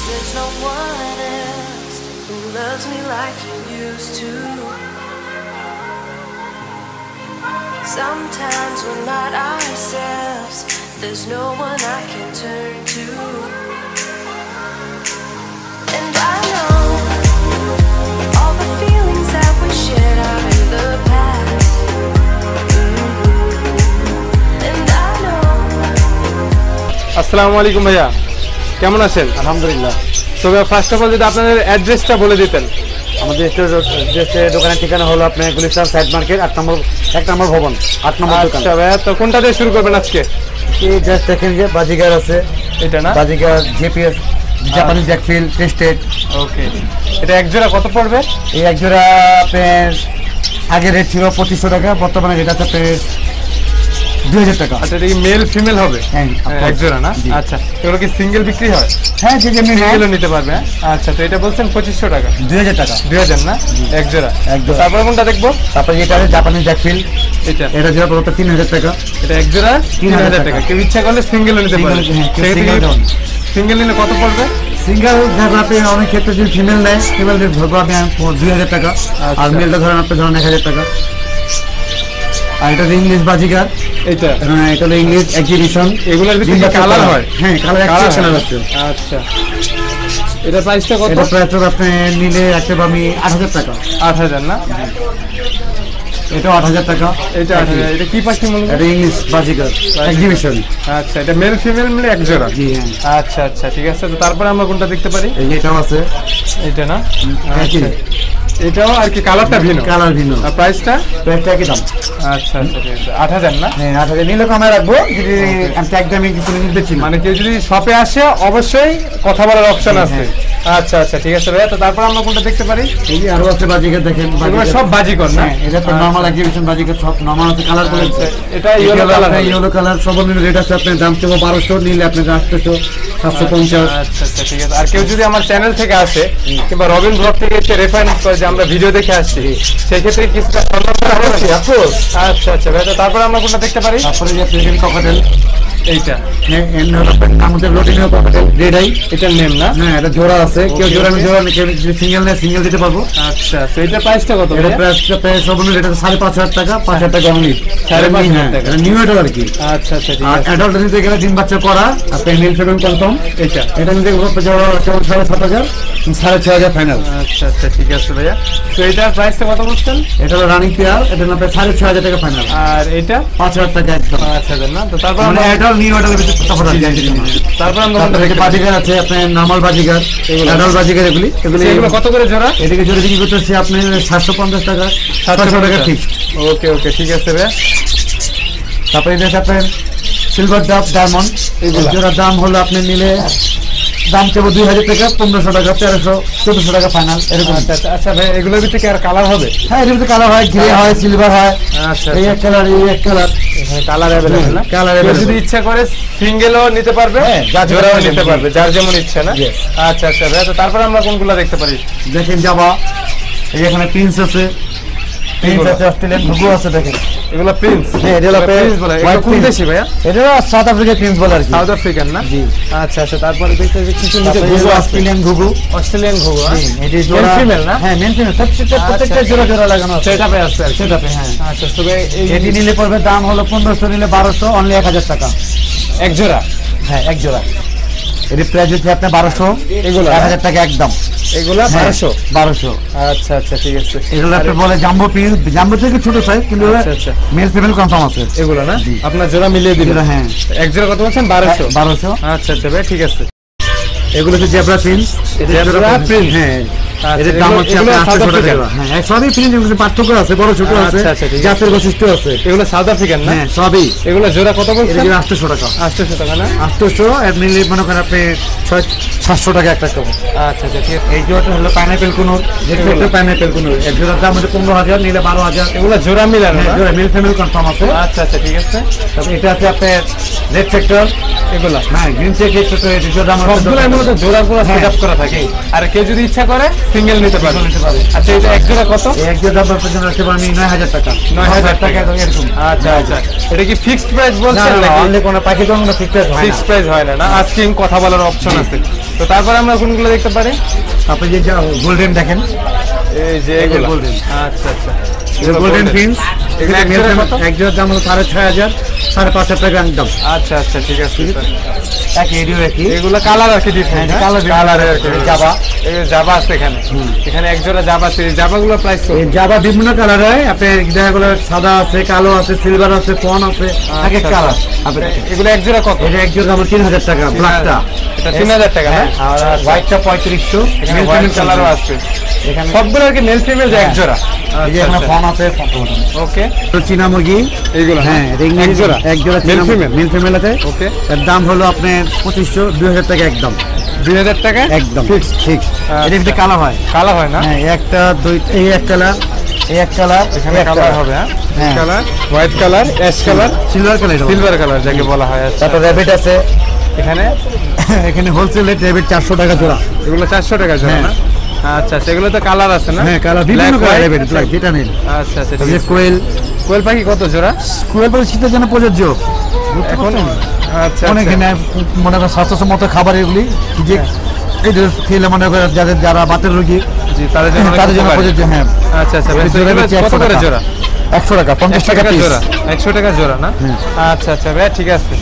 There's no one else who loves me like you used to. Sometimes we're not ourselves. There's no one I can turn to. And I know all the feelings that we shared are in the past. And I know. আসসালামু আলাইকুম ভাইয়া, কেমন আছেন? আলহামদুলিল্লাহ। তো ভাইয়া first of all যদি আপনাদের অ্যাড্রেসটা বলে দিতেন। আমাদের দোকানের ঠিকানা হলো আপনার গুলিস্তান সাইড মার্কেট 8 নম্বর ভবন 8 নম্বর দোকান। আচ্ছা ভাইয়া, তো কোনটা দিয়ে শুরু করবেন আজকে? এই জাস্ট দেখেন যে বাজিগার আছে, এটা না? বাজিগার জেপিএস জাপানি জ্যাকফিল টেস্টেড। ওকে, এটা এক জোড়া কত পড়বে? এই এক জোড়া আপনার আগে রেট ছিল 2500 টাকা, বর্তমানে রেট আছে আপনার 2000 টাকা। আচ্ছা, এটা কি মেল ফিমেল হবে? হ্যাঁ, এক জোড়া না? আচ্ছা, এগুলো কি সিঙ্গেল বিক্রি হয়? হ্যাঁ, যে যেমনি সিঙ্গেলও নিতে পারবে। আচ্ছা, তো এটা বলছেন 2500 টাকা, 2000 টাকা। 2000 না? এক জোড়া। এক জোড়া। তারপর কোনটা দেখবো? তারপর এটা জাপানি জ্যাকফিল, এটা জোড়া পড়বে 3000 টাকা। এটা এক জোড়া 3000 টাকা। কেউ ইচ্ছা করলে সিঙ্গেলও নিতে পারবে। সিঙ্গেল নিলে কত পড়বে? সিঙ্গেল ধরুন আপনি অনেক ক্ষেত্রে যদি ফিমেল নেয়, ফিমেল ধরবো আপনি 2000 টাকা, আর মেলটা ধরেন আপনি ধরেন 1000 টাকা। আর এটা ইংলিশ বাজিগার, এটা এটা হলো ইংলিশ এক্সিবিশন। এগুলোর ভিতরে কালার হয়? হ্যাঁ, কালার কালার আছে। আচ্ছা, এটা প্রাইসটা কত? এটা প্রাইস আপনি নিলে একটা আমি 8000 টাকা। 8000 না? এটা 8000 টাকা। এটা 8000। এটা কি পাখি মূলত? এটা ইংলিশ বাজিগার এক্সিবিশন। আচ্ছা, এটা মেল ফিমেল মিলে এক জোড়া? জি হ্যাঁ। আচ্ছা আচ্ছা, ঠিক আছে। তো তারপরে আমরা কোনটা দেখতে পারি? এই এটাও আছে, এটা না? একই এটাও আর কি কালারটা ভিন্ন? কালার ভিন্ন। আর প্রাইসটা? প্রাইসটা একই দাম। আচ্ছা আচ্ছা, ঠিক আছে। 8000 না? হ্যাঁ, 8000 নিলে কমে রাখবো, যদি আমি একদমই কিছু নিচ্ছি না। মানে কেউ যদি শপে আসে অবশ্যই কথা বলার অপশন আছে। আচ্ছা আচ্ছা, ঠিক আছে ভাইয়া। তো তারপর আমরা কোনটা দেখতে পারি? এই আরো আছে বাজিগার, দেখেন এগুলো সব বাজিকর না? এটা তো নরমাল এক্সিবিশন বাজিগার, সব নরমাল আছে। কালার করে এটা ইয়েলো কালার। ইয়েলো কালার সর্বনিম্ন রেট আছে আপনার দাম থেকে 1200, নিলে আপনার 800 750। আচ্ছা আচ্ছা, ঠিক আছে। আর কেউ যদি আমার চ্যানেল থেকে আসে কিংবা রবিন ব্লগ থেকে এসে রেফারেন্স করে যে আমরা ভিডিও দেখে আসছি, সেক্ষেত্রে কিছুটা সম্মান করা হবে? আচ্ছা আচ্ছা ভাইয়া। তারপরে আমরা কোনটা দেখতে পারি? তারপরে যে প্রেজেন্ট ককাটেল, এইটা আমাদের লোটিনিও ককাটেল রেড আই, এটার নেম না? হ্যাঁ, এটা জোড়া আছে। কেউ জোড়া নেই, কেউ সিঙ্গেল নেয়, সিঙ্গেল দিতে পারবো। আচ্ছা, তো এটা প্রাইসটা কত? এটা প্রাইস সর্বনিম্ন রেট আছে 5500 টাকা, 5000 টাকা অনলি। 5500 টাকা। এটা নিউ এডাল আর কি। আচ্ছা আচ্ছা, ঠিক আর আছে। অ্যাডাল্ট নিতে গেলে 3 বাচ্চা করা, আপনি মিল ফেবেন কনফার্ম। এটা নিতে গেলে 7000, 6500 ফাইনাল। আচ্ছা আচ্ছা, ঠিক আছে ভাইয়া। তো এটার প্রাইসটা কত বলছেন? এটা হলো রানিং পেয়ার, এটা না প্রায় 6500 টাকা ফাইনাল। আর এটা 5000 টাকা একদম। 5000 না? তো তারপর মানে আমরা অ্যাডাল্ট নিউ এডালের ভিতরে তফাৎ আছে। তারপর আমরা তারপরে বাজিগার আছে, আপনার নরমাল বাজিগার, অ্যাডাল্ট বাজিগার, এগুলো কত করে জোড়া? এদিকে জোড়া বিক্রি করতেছি আপনার 750 টাকা, 700 টাকা ঠিক। ওকে ওকে, ঠিক আছে ভাইয়া। তারপরে এটা আছে আপনার সিলভার ডাব ডায়মন্ড, এগুলো জোড়ার দাম হলো আপনি নিলে দাম চাবো 2000 টাকা, 1500 টাকা, 1300, 1400 টাকা ফাইনাল এরকম। আচ্ছা আচ্ছা ভাই, এগুলোর ভিতরে কি আর কালার হবে? হ্যাঁ, এর ভিতরে কালার হয়, গ্রে হয়, সিলভার হয়। আচ্ছা, এই এক কালার, এই এক কালার, কালার অ্যাভেলেবল না? কালার যদি ইচ্ছা করে সিঙ্গেলও নিতে পারবে, জোড়াও নিতে পারবে, যার যেমন ইচ্ছা না? আচ্ছা আচ্ছা ভাই। তো তারপর আমরা কোনগুলো দেখতে পারি? দেখেন যাবা, এই এখানে প্রিন্স আছে, প্রিন্স আছে, অস্ট্রেলিয়ান ঘুঘু আছে। দেখেন এগুলো প্রিন্স। হ্যাঁ, এটা হলো প্রিন্স বলে। এটা কোন দেশি ভাইয়া? এটা সাউথ আফ্রিকার প্রিন্স বলে আর কি। সাউথ আফ্রিকান না? জি। আচ্ছা আচ্ছা, তারপরে দেখতে কিছু নিচে ঘুঘু, অস্ট্রেলিয়ান ঘুঘু। অস্ট্রেলিয়ান ঘুঘু, এটি জোড়া ফিমেল না? হ্যাঁ, মেল ফিমেল, প্রত্যেকটা জোড়া জোড়া লাগানো আছে। সেটাপে আছে আর সেটাপে, হ্যাঁ। আচ্ছা, তবে এটি নিলে পড়বে দাম হলো 1500, নিলে 1200, অনলি 1000 টাকা এক জোড়া। হ্যাঁ, এক জোড়া। এর প্রাইস হচ্ছে আপনার 1200, এগুলো 1000 টাকা একদম। এগুলো 1200। আচ্ছা আচ্ছা ঠিক আছে। এগুলো আপনি বলে জাম্বো পিস, জাম্বো থেকে ছোট সাইজ, কিন্তু আচ্ছা মেল ফিমেল কনফার্ম আছে এগুলো না? আপনার জোড়া মিলিয়ে দিবেন? হ্যাঁ, এক জোড়া কত বলছেন? 1200। আচ্ছা আচ্ছা ভাই, ঠিক আছে। এগুলো হচ্ছে জেব্রা প্রিন্স। জেব্রা প্রিন্স, হ্যাঁ। আচ্ছা, এর দাম হচ্ছে 800 টাকা। হ্যাঁ, সবই প্রিন্স, এগুলো পার্থক্য আছে, বড় ছোট আছে, জাতের বৈশিষ্ট্য আছে। এগুলো সাউথ আফ্রিকান না? হ্যাঁ, সবই। এগুলো জোড়া কত বলছেন? 800 টাকা। 800 টাকা না? 800, এর নিলে মনে করেন আপনি 700 টাকা একটা পাবো। আচ্ছা আচ্ছা, ঠিক আছে। এই জোড়াটা হলো পাইনাপেল কুনুর, পাইনাপেল কুনুর। এর জোড়ার দাম হচ্ছে 15000, নিলে 12000। এগুলো জোড়া মিলানো না? জোড়া মেল ফিমেল কনফার্ম আছে। আচ্ছা আচ্ছা, ঠিক আছে। তারপর এটা আছে আপনার রেড সেক্টর, এগুলো হ্যাঁ, গ্রিন সেক্টর, এর জোড়া সবগুলো মূলত জোড়াগুলো সেটআপ করা থাকে। আর কেউ যদি ইচ্ছা করে সিঙ্গেল নিতে পারে। আচ্ছা, এটা এক জোড়া কত? এক জোড়া দাম পর্যন্ত রাখতে পারি 9000 টাকা। 9000 টাকা এরকম। আচ্ছা আচ্ছা, এটা কি ফিক্সড প্রাইস বলছেন নাকি? অনলি কোনো পাখি তো কোনো ফিক্সড হয় না। ফিক্সড প্রাইস হয় না? না, আস্কিং কথা বলার অপশন আছে? তো তারপরে আমরা কোনগুলো দেখতে পারি? আপনি যে গোল্ডেন দেখেন, এই যে এগুলো golden। আচ্ছা আচ্ছা গোল্ডেন প্রিন্স, এগুলো এক জোড়া কত? এক জোড়ার দাম হলো 6,500 5,500 টাকা একদম। আচ্ছা আচ্ছা ঠিক আছে একই এডিও একই। এগুলো কালার আছে ডিফারেন্ট, colour different। কালারের আর কি জাভা। এই জাভা আছে এখানে, এখানে এক জোড়া জাভা আছে। এই জাভাগুলো প্রাইস কত? এই জাভা বিভিন্ন কালার হয়, আপনার দেখা গেলো সাদা আছে, কালো আছে, সিলভার আছে, ফন আছে, এক এক আচ্ছা, কালার। আচ্ছা। এগুলো এক জোড়া কত? এটা এক জোড়া আমার 3,000 টাকা, ব্ল্যাকটা। এটা 3,000 টাকা না? আর হোয়াইটটা 3500। এখানে হোয়াইট কালারও আছে। এখানে সবগুলো আর কি মেল ফিমেল এক জোড়া। এই যে এখানে ফন আছে, ওকে তো চীনা মুরগি। এইগুলো হ্যাঁ, এক জোড়া এক জোড়া মেল ফিমেল। মেল ফিমেল আছে। ওকে এর দাম হলো আপনার 2500, 2000 টাকা একদম। 2000 টাকা একদম ফিক্স। ঠিক। এর ভিতরে আচ্ছা। কালার হয়। কালো হয় না? হ্যাঁ, একটা দুই, এই এক কালার, এই এক কালার, এখানে কালার হবে। হ্যাঁ হ্যাঁ। Colour, white colour, ash colour, silver colour. Silver colour যাকে বলা হয়। আচ্ছা তারপর র্যাবিট আছে। এখানে এখানে হোলসেল রেট র্যাবিট 400 টাকা জোড়া। এগুলো 400 টাকা জোড়া হ্যাঁ। না? আচ্ছা আচ্ছা এগুলো তো কালার আছে না? হ্যাঁ, কালার বিভিন্ন Black, colour white, rabbit, black যেটা নেই। আচ্ছা আচ্ছা এই ঠিক যে আছে। কোয়েল, কোয়েল পাখি কত জোড়া কোয়েল পাখি শীতের জন্য প্রযোজ্য। এখন? আচ্ছা অনেক আচ্ছা। মনে করেন স্বাস্থ্যসম্মত খাবার এগুলি, যে এই যে খেলে মনে করেন যারা বাতের রোগী জি তাদের জন্য অনেক তাদের জন্য উপকারী। প্রযোজ্য। হ্যাঁ, আচ্ছা আচ্ছা এই জোড়া এগুলো হচ্ছে কত 100 করে টাকা। জোড়া? 100 টাকা, 50 100 টাকা টাকা পিস। জোড়া, 100 টাকা জোড়া না? আচ্ছা আচ্ছা ভাই ঠিক আছে।